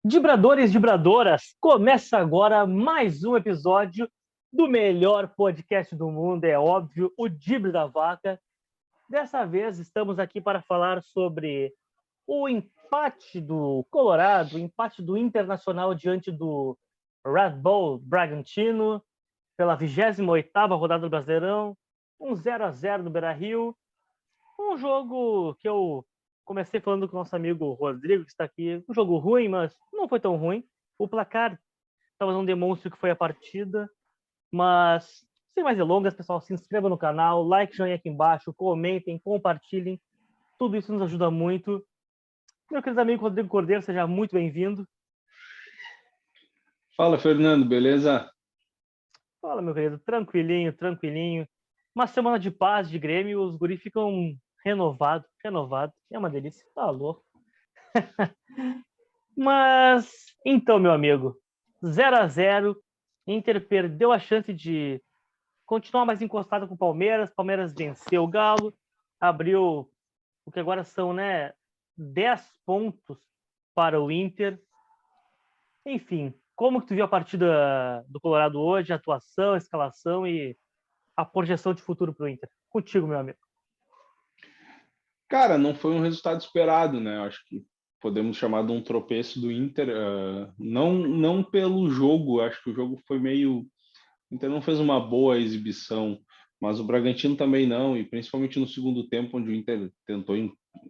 Vibradores, vibradoras, começa agora mais um episódio do melhor podcast do mundo, é óbvio, o Dibre da Vaca. Dessa vez estamos aqui para falar sobre o empate do Colorado, o empate do Internacional diante do Red Bull Bragantino pela 28ª rodada do Brasileirão, um 0-0 no Beira-Rio, um jogo que eu comecei falando com o nosso amigo Rodrigo, que está aqui. Um jogo ruim, mas não foi tão ruim. O placar talvez não demonstre o que foi a partida, mas sem mais delongas, pessoal, se inscreva no canal, like, joinha aqui embaixo, comentem, compartilhem. Tudo isso nos ajuda muito. Meu querido amigo Rodrigo Cordeiro, seja muito bem-vindo. Fala, Fernando, beleza? Fala, meu querido, tranquilinho, tranquilinho. Uma semana de paz de Grêmio, os guris ficam renovados. É uma delícia, tá louco. Mas, então, meu amigo, 0-0, Inter perdeu a chance de continuar mais encostado com o Palmeiras. Palmeiras venceu o Galo, abriu o que agora são, 10 pontos para o Inter. Enfim, como que tu viu a partida do Colorado hoje, a atuação, a escalação e a projeção de futuro para o Inter? Contigo, meu amigo. Cara, não foi um resultado esperado, né? Acho que podemos chamar de um tropeço do Inter, não pelo jogo, acho que o jogo foi meio... O Inter não fez uma boa exibição, mas o Bragantino também não, e principalmente no segundo tempo, onde o Inter tentou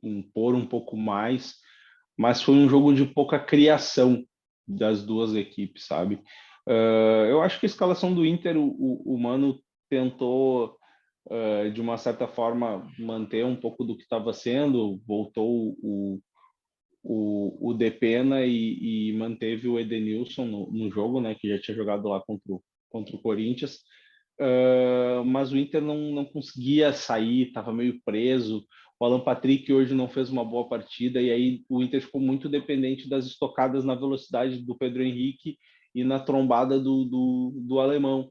impor um pouco mais, mas foi um jogo de pouca criação das duas equipes, sabe? Eu acho que a escalação do Inter, o Mano tentou de uma certa forma manter um pouco do que estava sendo, voltou o Depena e manteve o Edenilson no jogo, né, que já tinha jogado lá contra o Corinthians, mas o Inter não conseguia sair, estava meio preso. O Alan Patrick hoje não fez uma boa partida e aí o Inter ficou muito dependente das estocadas na velocidade do Pedro Henrique e na trombada do alemão.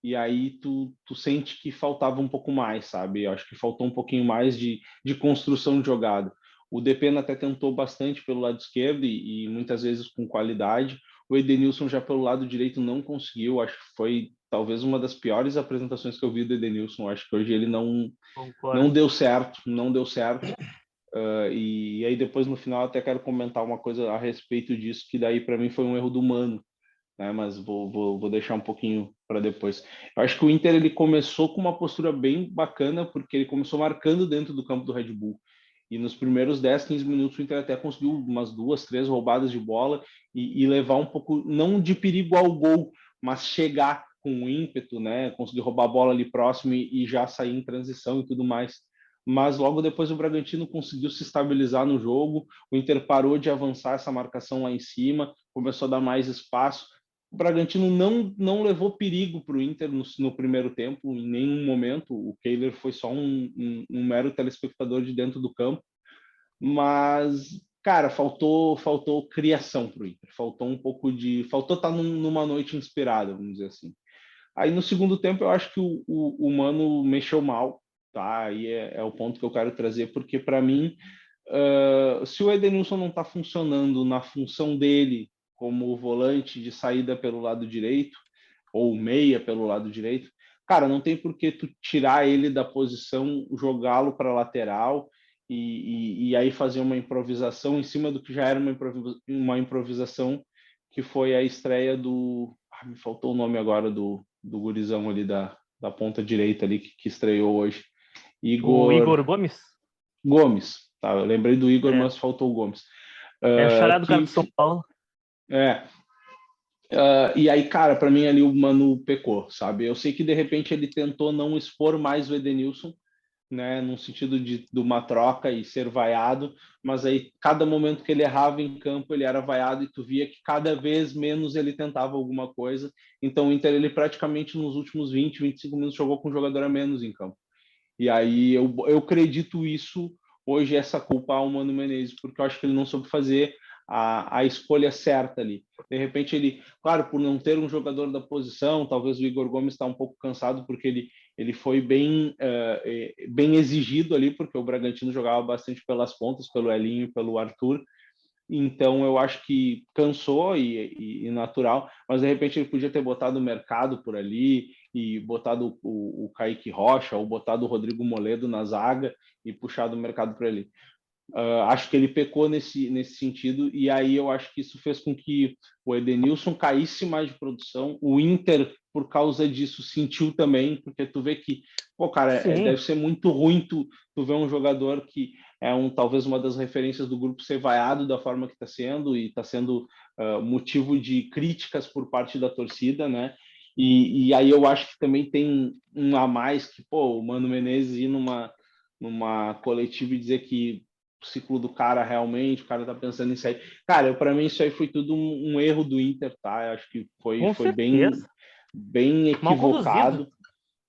E aí tu sente que faltava um pouco mais, sabe? Eu acho que faltou um pouquinho mais de construção de jogada. O Depena até tentou bastante pelo lado esquerdo e muitas vezes com qualidade. O Edenilson já pelo lado direito não conseguiu. Acho que foi talvez uma das piores apresentações que eu vi do Edenilson. Acho que hoje ele não Concordo. deu certo, não deu certo. E aí depois no final até quero comentar uma coisa a respeito disso, que daí para mim foi um erro do Mano, né? Mas vou deixar um pouquinho para depois. Eu acho que o Inter ele começou com uma postura bem bacana, porque ele começou marcando dentro do campo do Red Bull. E nos primeiros 10, 15 minutos o Inter até conseguiu umas 2, 3 roubadas de bola e levar um pouco, não de perigo ao gol, mas chegar com ímpeto, né? Conseguir roubar a bola ali próximo e já sair em transição e tudo mais. Mas logo depois o Bragantino conseguiu se estabilizar no jogo, o Inter parou de avançar essa marcação lá em cima, começou a dar mais espaço. O Bragantino não levou perigo para o Inter no primeiro tempo, em nenhum momento. O Kehler foi só um mero telespectador de dentro do campo. Mas, cara, faltou criação para o Inter. Faltou um pouco de... Faltou estar numa noite inspirada, vamos dizer assim. Aí no segundo tempo eu acho que o Mano mexeu mal, tá? Aí é o ponto que eu quero trazer, porque para mim, se o Edenilson não está funcionando na função dele como volante de saída pelo lado direito, ou meia pelo lado direito, cara, não tem por que tu tirar ele da posição, jogá-lo para lateral e aí fazer uma improvisação em cima do que já era uma improvisação, que foi a estreia do... me faltou o nome agora do gurizão ali da ponta direita ali que estreou hoje. O Igor Gomes? Gomes, tá? Eu lembrei do Igor, É, mas faltou o Gomes. é o xará do cara do São Paulo. É, e aí, cara, para mim ali o Mano pecou, sabe? Eu sei que de repente ele tentou não expor mais o Edenilson, né, no sentido de uma troca e ser vaiado, mas aí cada momento que ele errava em campo ele era vaiado e tu via que cada vez menos ele tentava alguma coisa. Então o Inter ele praticamente nos últimos 20, 25 minutos jogou com um jogador a menos em campo. E aí eu acredito isso hoje, essa culpa ao Mano Menezes, porque eu acho que ele não soube fazer a escolha certa ali. De repente ele, claro, por não ter um jogador da posição, talvez o Igor Gomes está um pouco cansado porque ele foi bem exigido ali, porque o Bragantino jogava bastante pelas pontas, pelo Elinho e pelo Arthur, Então eu acho que cansou e natural, mas de repente ele podia ter botado o Mercado por ali e botado o Kaique Rocha ou botado o Rodrigo Moledo na zaga e puxado o Mercado por ali. Acho que ele pecou nesse sentido, e aí eu acho que isso fez com que o Edenilson caísse mais de produção. O Inter, por causa disso, sentiu também, porque tu vê que, pô, cara, deve ser muito ruim tu ver um jogador que é talvez uma das referências do grupo ser vaiado da forma que está sendo, e está sendo motivo de críticas por parte da torcida, né? E aí eu acho que também tem um a mais que, pô, o Mano Menezes ir numa coletiva e dizer que o ciclo do cara realmente, o cara tá pensando nisso aí. Cara, para mim isso aí foi tudo um erro do Inter, tá? Eu acho que foi bem equivocado,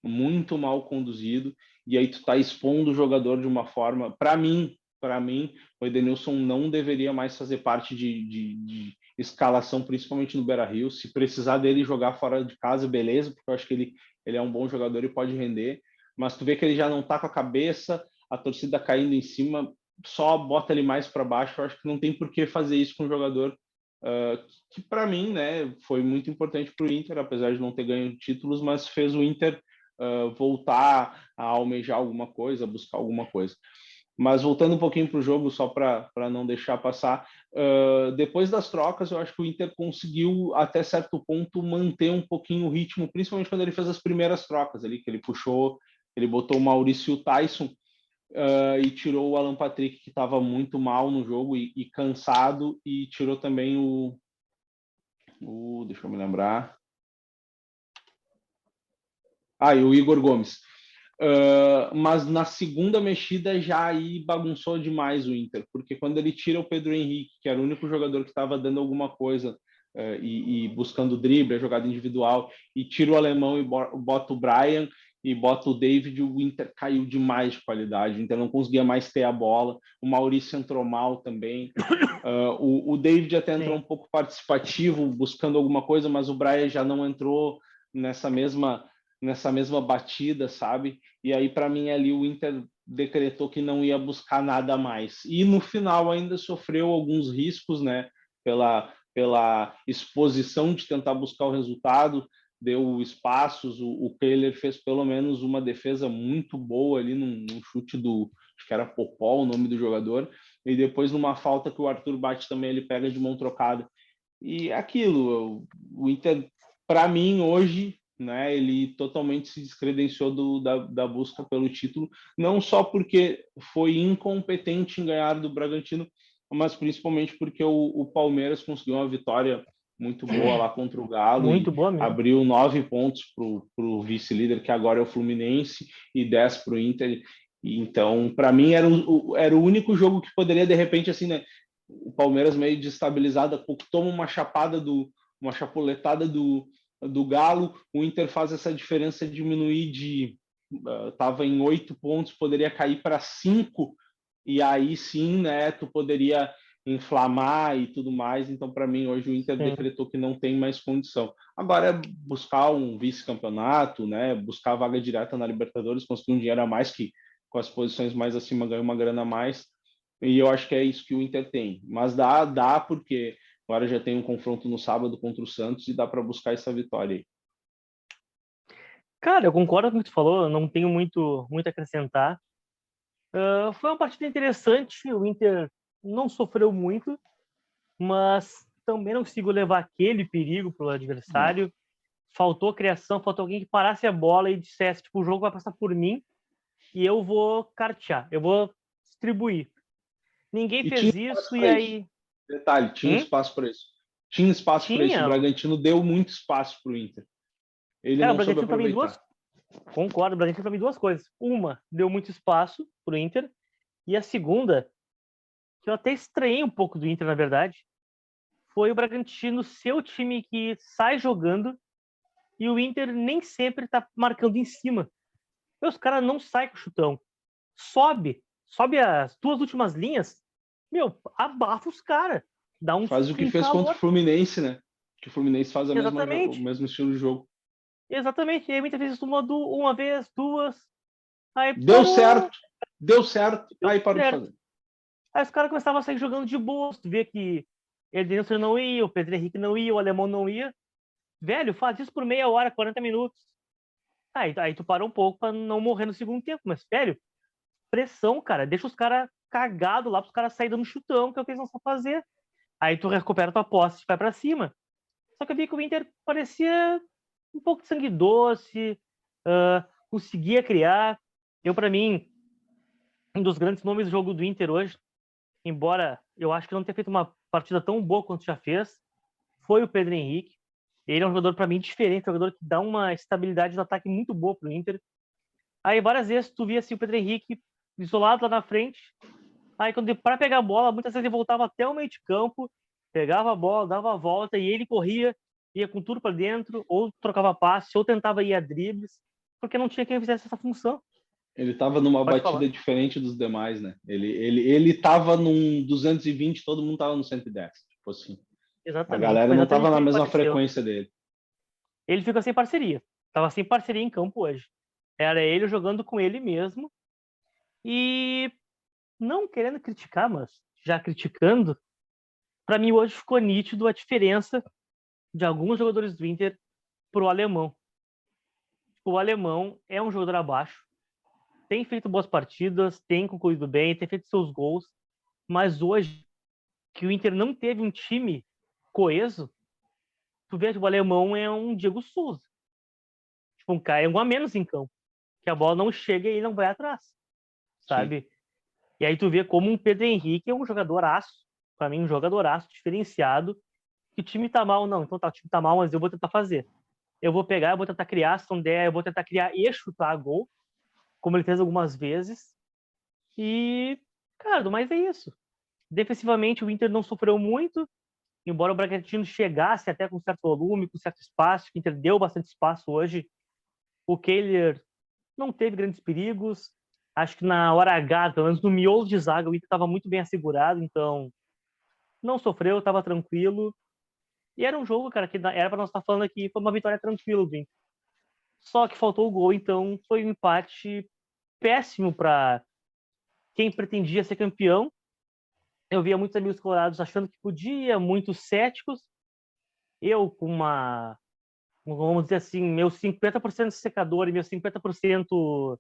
muito mal conduzido, e aí tu tá expondo o jogador de uma forma, para mim, o Edenilson não deveria mais fazer parte de escalação, principalmente no Beira-Rio. Se precisar dele jogar fora de casa, beleza, porque eu acho que ele é um bom jogador e pode render, mas tu vê que ele já não tá com a cabeça, a torcida caindo em cima, só bota ele mais para baixo. Eu acho que não tem por que fazer isso com um jogador que para mim, né, foi muito importante para o Inter, apesar de não ter ganho títulos, mas fez o Inter voltar a almejar alguma coisa, buscar alguma coisa. Mas voltando um pouquinho para o jogo, só para não deixar passar, depois das trocas, eu acho que o Inter conseguiu, até certo ponto, manter um pouquinho o ritmo, principalmente quando ele fez as primeiras trocas ali, que ele botou o Maurício e o Tyson, e tirou o Alan Patrick, que estava muito mal no jogo e cansado, e tirou também deixa eu me lembrar. E o Igor Gomes. Mas na segunda mexida já aí bagunçou demais o Inter, porque quando ele tira o Pedro Henrique, que era o único jogador que estava dando alguma coisa e buscando drible, a jogada individual, e tira o alemão e bota o Brian e bota o David, o Inter caiu demais de qualidade, o Inter não conseguia mais ter a bola, o Maurício entrou mal também, o David até entrou um pouco participativo, buscando alguma coisa, mas o Brian já não entrou nessa mesma batida, sabe? E aí, para mim, ali o Inter decretou que não ia buscar nada mais. E no final ainda sofreu alguns riscos, né? Pela exposição de tentar buscar o resultado, deu espaços, o Kehler fez pelo menos uma defesa muito boa ali num chute acho que era Popó, o nome do jogador, e depois numa falta que o Arthur bate também, ele pega de mão trocada. E aquilo, o Inter, para mim, hoje, né, ele totalmente se descredenciou da busca pelo título, não só porque foi incompetente em ganhar do Bragantino, mas principalmente porque o Palmeiras conseguiu uma vitória muito boa lá contra o Galo muito e abriu 9 pontos para o vice-líder, que agora é o Fluminense, e 10 para o Inter. E, então, para mim, era o único jogo que poderia, de repente, assim, né, o Palmeiras meio destabilizado, toma uma chapuletada do Galo, o Inter faz essa diferença diminuir estava em 8 pontos, poderia cair para 5, e aí sim, né, tu poderia inflamar e tudo mais. Então, para mim, hoje o Inter decretou que não tem mais condição. Agora é buscar um vice-campeonato, né, buscar a vaga direta na Libertadores, conseguir um dinheiro a mais, que com as posições mais acima ganha uma grana a mais, e eu acho que é isso que o Inter tem. Mas dá porque agora já tem um confronto no sábado contra o Santos e dá para buscar essa vitória aí. Cara, eu concordo com o que tu falou, não tenho muito a acrescentar. Foi uma partida interessante, o Inter não sofreu muito, mas também não consigo levar aquele perigo para o adversário. Faltou criação, faltou alguém que parasse a bola e dissesse, tipo, o jogo vai passar por mim e eu vou cartear, eu vou distribuir. Ninguém fez isso e aí... Detalhe, tinha espaço para isso. Tinha espaço para isso. O Bragantino deu muito espaço para o Inter. Ele não soube aproveitar. Concordo, o Bragantino para mim duas coisas. Uma, deu muito espaço para o Inter, e a segunda, que eu até estranhei um pouco do Inter, na verdade, foi o Bragantino ser o time que sai jogando e o Inter nem sempre tá marcando em cima. Os caras não saem com o chutão. Sobe as duas últimas linhas, abafa os caras. Faz o que fez contra o Fluminense, né? Que o Fluminense faz o mesmo estilo de jogo. Exatamente. E aí o Inter fez isso uma vez, duas. Aí deu certo. Aí parou de fazer. Aí os caras começavam a sair jogando de boa. Tu vê que Edenilson não ia, o Pedro Henrique não ia, o Alemão não ia. Velho, faz isso por meia hora, 40 minutos. Aí tu para um pouco pra não morrer no segundo tempo. Mas, velho, pressão, cara. Deixa os caras cagados lá pros caras saírem dando chutão, que é o que eles não sabem fazer. Aí tu recupera tua posse e vai pra cima. Só que eu vi que o Inter parecia um pouco de sangue doce, conseguia criar. Pra mim, um dos grandes nomes do jogo do Inter hoje, embora eu acho que não tenha feito uma partida tão boa quanto já fez, foi o Pedro Henrique. Ele é um jogador, para mim, diferente, um jogador que dá uma estabilidade no ataque muito boa pro Inter. Aí, várias vezes, tu via assim, o Pedro Henrique isolado lá na frente. Aí, para pegar a bola, muitas vezes ele voltava até o meio de campo, pegava a bola, dava a volta e ele corria, ia com tudo para dentro, ou trocava passe, ou tentava ir a dribles, porque não tinha quem fizesse essa função. Ele estava numa Pode batida falar. diferente dos demais, né? Ele estava num 220, todo mundo estava no 110. Tipo assim. A Exatamente. galera Foi não exatamente estava o na que mesma aconteceu. frequência dele. Ele ficou sem parceria. Tava sem parceria em campo hoje. Era ele jogando com ele mesmo. E não querendo criticar, mas já criticando, para mim hoje ficou nítido a diferença de alguns jogadores do Inter pro alemão. O alemão é um jogador abaixo, tem feito boas partidas, tem concluído bem, tem feito seus gols, mas hoje, que o Inter não teve um time coeso, tu vê que o alemão é um Diego Souza. Tipo, um cara, é um a menos em campo, que a bola não chega e ele não vai atrás, Sim. sabe? E aí tu vê como um Pedro Henrique é um jogadoraço, para mim um jogadoraço diferenciado, que o time tá mal, não, então tá, o time tá mal, mas eu vou tentar fazer. Eu vou pegar, eu vou tentar criar, se não der, eu vou tentar criar e chutar gol, como ele fez algumas vezes. E, cara, do mais é isso. Defensivamente, o Inter não sofreu muito, embora o Bragantino chegasse até com certo volume, com certo espaço, o Inter deu bastante espaço hoje. O Kehler não teve grandes perigos. Acho que na hora H, pelo menos no miolo de zaga, o Inter estava muito bem assegurado, então não sofreu, estava tranquilo. E era um jogo, cara, que era para nós estar falando aqui, foi uma vitória tranquila do Inter. Só que faltou o gol, então foi um empate péssimo para quem pretendia ser campeão. Eu via muitos amigos colorados achando que podia, muitos céticos. Eu, com uma, vamos dizer assim, meu 50% secador e meu 50%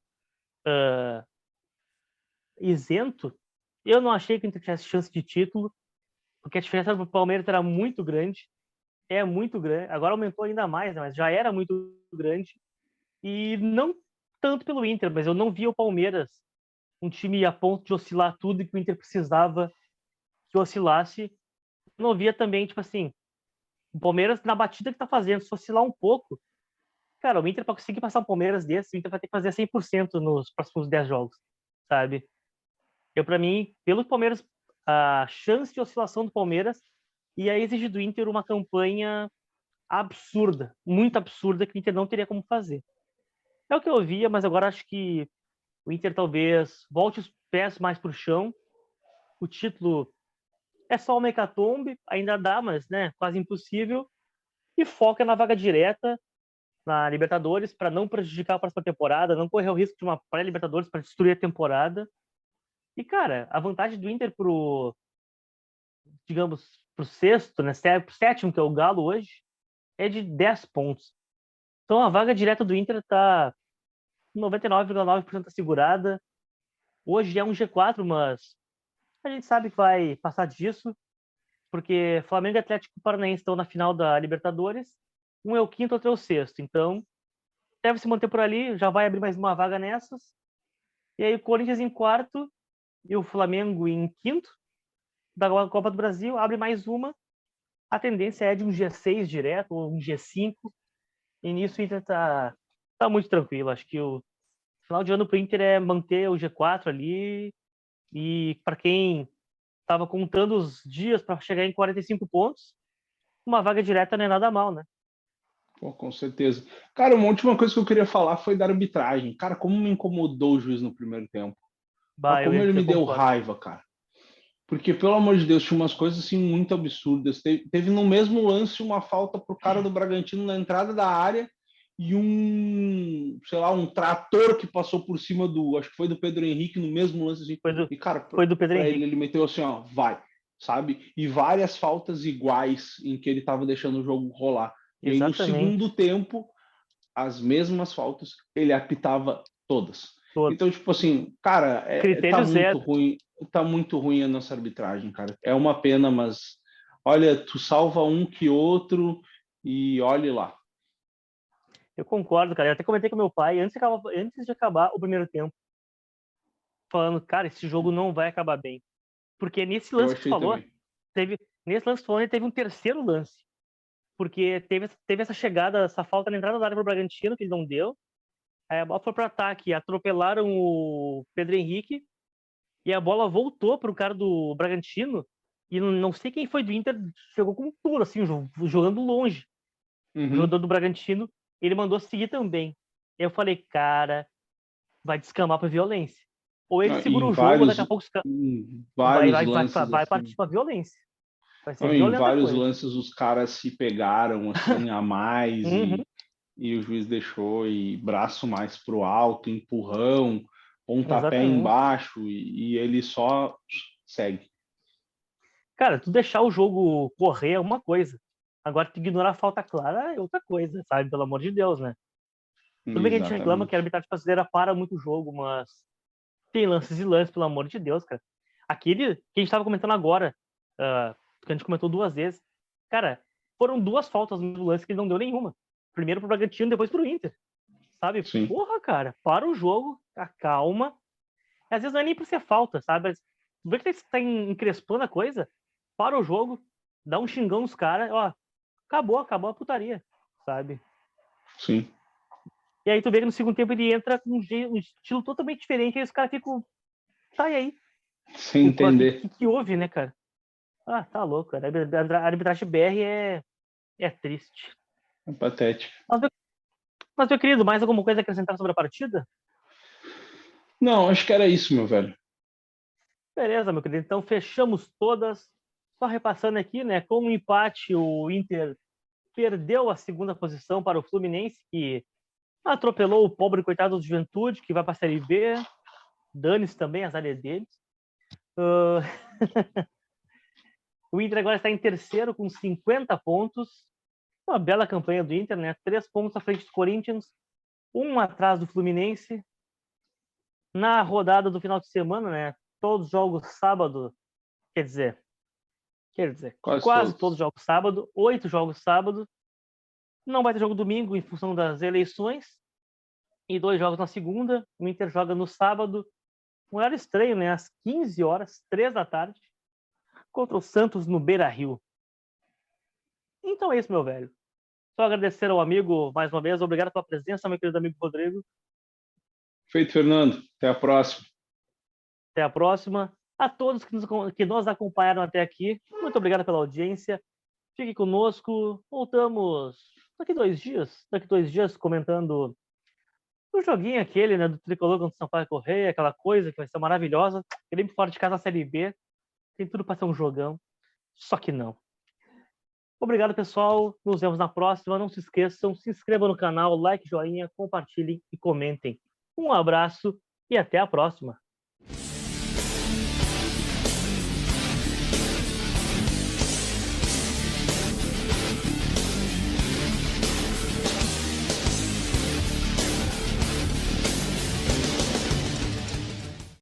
isento, eu não achei que o Inter tivesse chance de título, porque a diferença do Palmeiras era muito grande. É muito grande. Agora aumentou ainda mais, né? Mas já era muito grande. E não tanto pelo Inter, mas eu não via o Palmeiras um time a ponto de oscilar tudo e que o Inter precisava que oscilasse. Não via também, tipo assim, o Palmeiras na batida que tá fazendo, se oscilar um pouco, cara, o Inter para conseguir passar um Palmeiras desse, o Inter vai ter que fazer 100% nos próximos 10 jogos, sabe? Para mim, pelo Palmeiras, a chance de oscilação do Palmeiras ia exigir do Inter uma campanha absurda, muito absurda, que o Inter não teria como fazer. É o que eu via, mas agora acho que o Inter talvez volte os pés mais pro chão. O título é só uma hecatombe, ainda dá, mas né, quase impossível. E foca na vaga direta na Libertadores para não prejudicar a próxima temporada, não correr o risco de uma pré-Libertadores para destruir a temporada. E, cara, a vantagem do Inter digamos, pro sexto, né, pro sétimo, que é o Galo hoje, é de 10 pontos. Então a vaga direta do Inter tá 99,9% assegurada. Hoje é um G4, mas a gente sabe que vai passar disso, porque Flamengo e Atlético Paranaense estão na final da Libertadores. Um é o quinto, outro é o sexto. Então, deve se manter por ali, já vai abrir mais uma vaga nessas. E aí o Corinthians em quarto e o Flamengo em quinto da Copa do Brasil, abre mais uma. A tendência é de um G6 direto, ou um G5. E nisso o Inter tá muito tranquilo. Acho que o final de ano pro Inter é manter o G4 ali. E para quem estava contando os dias para chegar em 45 pontos, uma vaga direta não é nada mal, né? Pô, com certeza. Cara, uma última coisa que eu queria falar foi da arbitragem. Cara, como me incomodou o juiz no primeiro tempo. Ah, Bah, como ele eu me deu concordo. raiva, cara. Porque, pelo amor de Deus, tinha umas coisas assim muito absurdas. Teve no mesmo lance uma falta pro cara do Bragantino na entrada da área e sei lá, um trator que passou por cima acho que foi do Pedro Henrique no mesmo lance, assim. E, cara, Foi do Pedro Henrique. ele meteu assim, ó, vai, sabe? E várias faltas iguais em que ele tava deixando o jogo rolar. E aí, no segundo tempo, as mesmas faltas, ele apitava todas. Então, tipo assim, cara, tá muito ruim a nossa arbitragem, cara. É uma pena, mas olha, tu salva um que outro e olhe lá. Eu concordo, cara. Eu até comentei com meu pai antes de acabar o primeiro tempo, falando, cara, esse jogo não vai acabar bem. Porque nesse lance que tu falou, teve um terceiro lance. Porque teve essa chegada, essa falta na entrada da área pro Bragantino, que ele não deu. Aí a bola foi para ataque, atropelaram o Pedro Henrique e a bola voltou pro cara do Bragantino e não sei quem foi do Inter, chegou com tudo, assim, jogando longe. O jogador do Bragantino, ele mandou seguir também. Eu falei, cara, vai descambar pra violência. Ou ele segura o jogo, daqui a pouco vai partir pra violência. Vai ser em violenta vários coisa. lances os caras se pegaram assim a mais e o juiz deixou e braço mais pro alto, empurrão, pontapé embaixo e ele só segue. Cara, tu deixar o jogo correr é uma coisa. Agora, tu ignorar a falta clara é outra coisa, sabe? Pelo amor de Deus, né? Tudo bem que a gente reclama que a arbitragem brasileira para muito o jogo, mas tem lances e lances, pelo amor de Deus, cara. Aquele que a gente tava comentando agora, que a gente comentou 2 vezes, cara, foram 2 faltas no lance que ele não deu nenhuma. Primeiro pro Bragantino, depois pro Inter. Sabe? Sim. Porra, cara, para o jogo, acalma. Às vezes não é nem por ser falta, sabe? Mas tu vê que tá encrespando a coisa, para o jogo, dá um xingão nos caras, ó, acabou a putaria, sabe? Sim. E aí tu vê que no segundo tempo ele entra com um estilo totalmente diferente, aí os caras ficam, tá, e aí? Sem entender. O que houve, né, cara? Ah, tá louco, cara. A arbitragem BR é triste. É patético. Mas, meu querido, mais alguma coisa a acrescentar sobre a partida? Não, acho que era isso, meu velho. Beleza, meu querido. Então fechamos todas. Só repassando aqui, né? Com um empate, o Inter perdeu a segunda posição para o Fluminense, que atropelou o pobre coitado do Juventude, que vai para a Série B. Dane-se também as áreas deles. O Inter agora está em terceiro com 50 pontos. Uma bela campanha do Inter, né? 3 pontos à frente do Corinthians, 1 atrás do Fluminense. Na rodada do final de semana, né? Todos os jogos sábado, quer dizer, quase todos os jogos sábado, 8 jogos sábado. Não vai ter jogo domingo em função das eleições. E 2 jogos na segunda. O Inter joga no sábado, um horário estranho, né? Às 15 horas, 3 da tarde, contra o Santos no Beira-Rio. Então é isso, meu velho. Só agradecer ao amigo mais uma vez. Obrigado pela presença, meu querido amigo Rodrigo. Feito, Fernando. Até a próxima. Até a próxima. A todos que nos acompanharam até aqui, muito obrigado pela audiência. Fique conosco. Voltamos daqui 2 dias. Daqui 2 dias comentando o joguinho aquele, né, do Tricolor contra o Sampaio Correia, aquela coisa que vai ser maravilhosa. Grêmio fora de casa na Série B. Tem tudo para ser um jogão. Só que não. Obrigado, pessoal. Nos vemos na próxima. Não se esqueçam, se inscrevam no canal, like, joinha, compartilhem e comentem. Um abraço e até a próxima.